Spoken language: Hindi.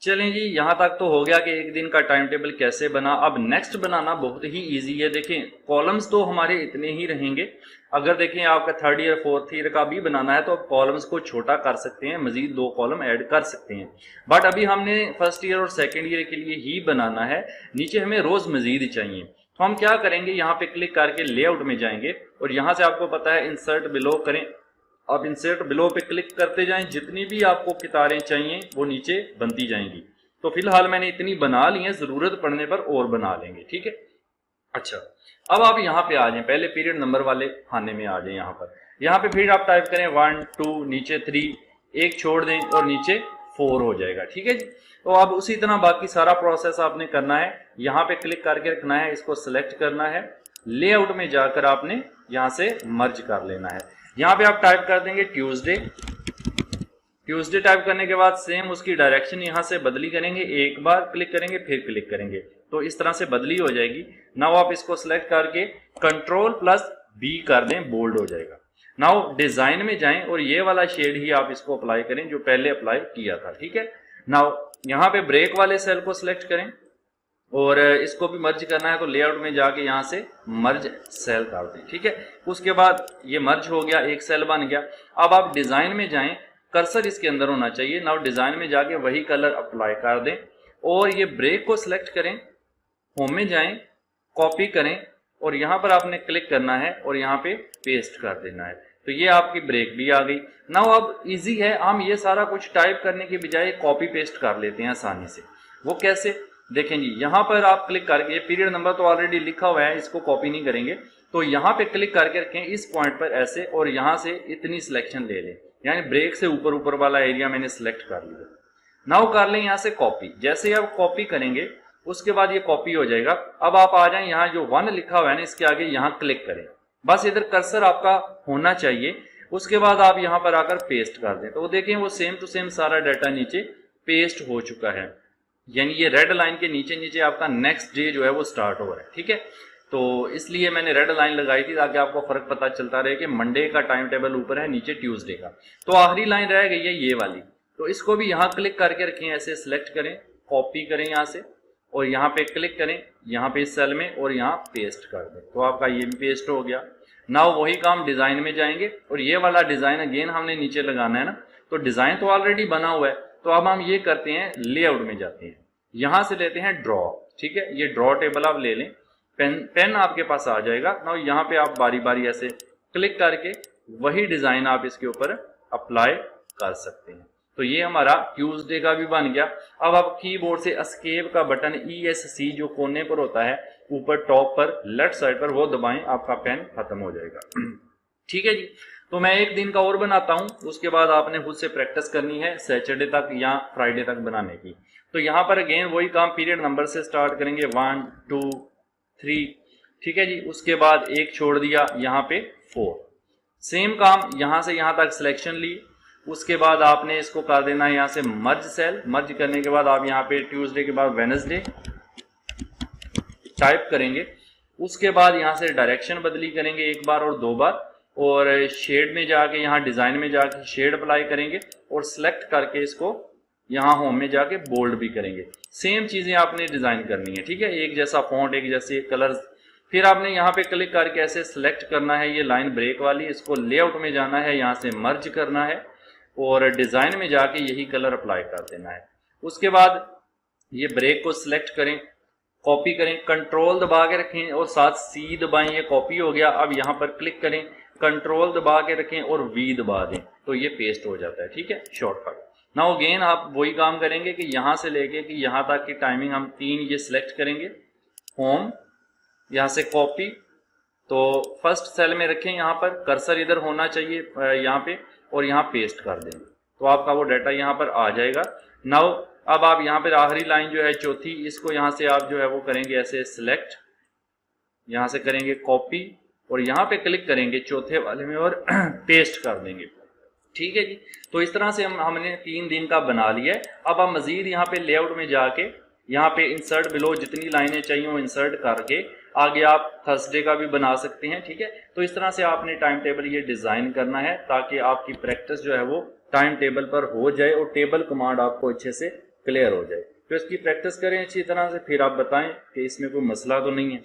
चलें जी, यहाँ तक तो हो गया कि एक दिन का टाइम टेबल कैसे बना। अब नेक्स्ट बनाना बहुत ही इजी है। देखें, कॉलम्स तो हमारे इतने ही रहेंगे। अगर देखें आपका थर्ड ईयर फोर्थ ईयर का भी बनाना है तो आप कॉलम्स को छोटा कर सकते हैं, मजीद 2 कॉलम ऐड कर सकते हैं। बट अभी हमने फर्स्ट ईयर और सेकेंड ईयर के लिए ही बनाना है। नीचे हमें रोज मजीद चाहिए, तो हम क्या करेंगे, यहाँ पे क्लिक करके लेआउट में जाएंगे और यहाँ से आपको पता है इंसर्ट बिलो करें। आप इंसर्ट बिलो पे क्लिक करते जाएं, जितनी भी आपको कितारें चाहिए वो नीचे बनती जाएंगी। तो फिलहाल मैंने इतनी बना ली है, जरूरत पड़ने पर और बना लेंगे, ठीक है। अच्छा, अब आप यहाँ पे आ जाएं, पहले पीरियड नंबर वाले खाने में आ जाएं। यहाँ पे फिर आप टाइप करें 1 2, नीचे 3, एक छोड़ दें और नीचे 4 हो जाएगा, ठीक है जी। तो अब उसी तरह बाकी सारा प्रोसेस आपने करना है। यहाँ पे क्लिक करके रखना है, इसको सिलेक्ट करना है, लेआउट में जाकर आपने यहाँ से मर्ज कर लेना है। यहाँ पे आप टाइप कर देंगे ट्यूसडे। ट्यूसडे टाइप करने के बाद सेम उसकी डायरेक्शन यहाँ से बदली करेंगे, एक बार क्लिक करेंगे फिर क्लिक करेंगे, तो इस तरह से बदली हो जाएगी। नाउ आप इसको सिलेक्ट करके Ctrl+B कर दें, बोल्ड हो जाएगा। नाउ डिजाइन में जाएं और ये वाला शेड ही आप इसको अप्लाई करें जो पहले अप्लाई किया था, ठीक है। नाउ यहाँ पे ब्रेक वाले सेल को सिलेक्ट करें और इसको भी मर्ज करना है, तो लेआउट में जाके यहाँ से मर्ज सेल कर दें, ठीक है। उसके बाद ये मर्ज हो गया, एक सेल बन गया। अब आप डिजाइन में जाएं, कर्सर इसके अंदर होना चाहिए। नाउ डिजाइन में जाके वही कलर अप्लाई कर दें और ये ब्रेक को सिलेक्ट करें, होम में जाएं, कॉपी करें और यहाँ पर आपने क्लिक करना है और यहाँ पे पेस्ट कर देना है। तो ये आपकी ब्रेक भी आ गई। नाउ अब इजी है, हम ये सारा कुछ टाइप करने के बजाय कॉपी पेस्ट कर लेते हैं आसानी से। वो कैसे, देखें जी, यहाँ पर आप क्लिक करके, पीरियड नंबर तो ऑलरेडी लिखा हुआ है, इसको कॉपी नहीं करेंगे, तो यहाँ पे क्लिक करके रखें इस पॉइंट पर ऐसे और यहाँ से इतनी सिलेक्शन ले लें, यानी ब्रेक से ऊपर ऊपर वाला एरिया मैंने सिलेक्ट कर लिया। नाउ कर लें यहाँ से कॉपी। जैसे ही आप कॉपी करेंगे उसके बाद ये कॉपी हो जाएगा। अब आप आ जाएं, यहाँ जो 1 लिखा हुआ है ना, इसके आगे यहाँ क्लिक करें, बस इधर कर्सर आपका होना चाहिए। उसके बाद आप यहाँ पर आकर पेस्ट कर दें, तो वो देखें वो सेम टू सेम सारा डाटा नीचे पेस्ट हो चुका है, यानी ये रेड लाइन के नीचे नीचे आपका नेक्स्ट डे जो है वो स्टार्ट हो रहा है, ठीक है। तो इसलिए मैंने रेड लाइन लगाई थी ताकि आपको फर्क पता चलता रहे कि मंडे का टाइम टेबल ऊपर है, नीचे ट्यूसडे का। तो आखिरी लाइन रह गई है ये वाली, तो इसको भी यहाँ क्लिक करके रखें, ऐसे सिलेक्ट करें, कॉपी करें यहाँ से और यहाँ पे क्लिक करें, यहाँ पे इस सेल में और यहाँ पेस्ट कर दें, तो आपका ये भी पेस्ट हो गया। नाउ वही काम डिजाइन में जाएंगे और ये वाला डिजाइन अगेन हमने नीचे लगाना है ना, तो डिजाइन तो ऑलरेडी बना हुआ है, तो अब हम ये करते हैं लेआउट में जाते हैं, यहाँ से लेते हैं ड्रॉ, ठीक है। ये ड्रॉ टेबल आप ले लें, पेन आपके पास आ जाएगा। नाउ यहाँ पे आप बारी बारी ऐसे क्लिक करके वही डिजाइन आप इसके ऊपर अप्लाई कर सकते हैं। तो ये हमारा ट्यूसडे का भी बन गया। अब आप कीबोर्ड से एस्केप का बटन ESC जो कोने पर होता है ऊपर टॉप पर लेफ्ट साइड पर, वो दबाएं, आपका पेन खत्म हो जाएगा, ठीक है जी। तो मैं एक दिन का और बनाता हूं, उसके बाद आपने खुद से प्रैक्टिस करनी है सैटरडे तक या फ्राइडे तक बनाने की। तो यहाँ पर अगेन वही काम, पीरियड नंबर से स्टार्ट करेंगे 1 2 3, ठीक है जी। उसके बाद एक छोड़ दिया, यहाँ पे 4, सेम काम यहाँ से यहाँ तक सिलेक्शन ली। उसके बाद आपने इसको कर देना है यहाँ से मर्ज सेल, मर्ज करने के बाद आप यहाँ पे ट्यूसडे के बाद वेडनेसडे टाइप करेंगे। उसके बाद यहाँ से डायरेक्शन बदली करेंगे एक बार और 2 बार, और शेड में जाके यहाँ डिजाइन में जाके शेड अप्लाई करेंगे और सिलेक्ट करके इसको यहाँ होम में जाके बोल्ड भी करेंगे। सेम चीजें आपने डिजाइन करनी है, ठीक है, एक जैसा फॉन्ट, एक जैसे कलर। फिर आपने यहाँ पे क्लिक करके ऐसे सिलेक्ट करना है ये लाइन ब्रेक वाली, इसको लेआउट में जाना है, यहाँ से मर्ज करना है और डिजाइन में जाके यही कलर अप्लाई कर देना है। उसके बाद ये ब्रेक को सिलेक्ट करें, कॉपी करें, कंट्रोल दबा के रखें और साथ C दबाएं, ये कॉपी हो गया। अब यहाँ पर क्लिक करें, कंट्रोल दबा के रखें और V दबा दें, तो ये पेस्ट हो जाता है, ठीक है, शॉर्टकट। नाउ अगेन आप वही काम करेंगे कि यहाँ से लेके कि यहाँ तक की टाइमिंग हम 3 ये सिलेक्ट करेंगे, होम, यहाँ से कॉपी, तो फर्स्ट सेल में रखें, यहाँ पर कर्सर इधर होना चाहिए यहाँ पे, और यहाँ पेस्ट कर देंगे, तो आपका वो डाटा यहाँ पर आ जाएगा। नाउ अब आप यहाँ पर आखिरी लाइन जो है चौथी, इसको यहाँ से आप जो है वो करेंगे ऐसे सिलेक्ट, यहाँ से करेंगे कॉपी और यहाँ पे क्लिक करेंगे चौथे वाले में और पेस्ट कर देंगे, ठीक है जी। तो इस तरह से हमने 3 दिन का बना लिया है। अब आप मजीद यहाँ पे लेआउट में जाके यहाँ पे इंसर्ट बिलो जितनी लाइनें चाहिए वो इंसर्ट करके आगे आप थर्सडे का भी बना सकते हैं, ठीक है। तो इस तरह से आपने टाइम टेबल ये डिजाइन करना है ताकि आपकी प्रैक्टिस जो है वो टाइम टेबल पर हो जाए और टेबल कमांड आपको अच्छे से क्लियर हो जाए। तो इसकी प्रैक्टिस करें अच्छी तरह से, फिर आप बताएं कि इसमें कोई मसला तो नहीं है।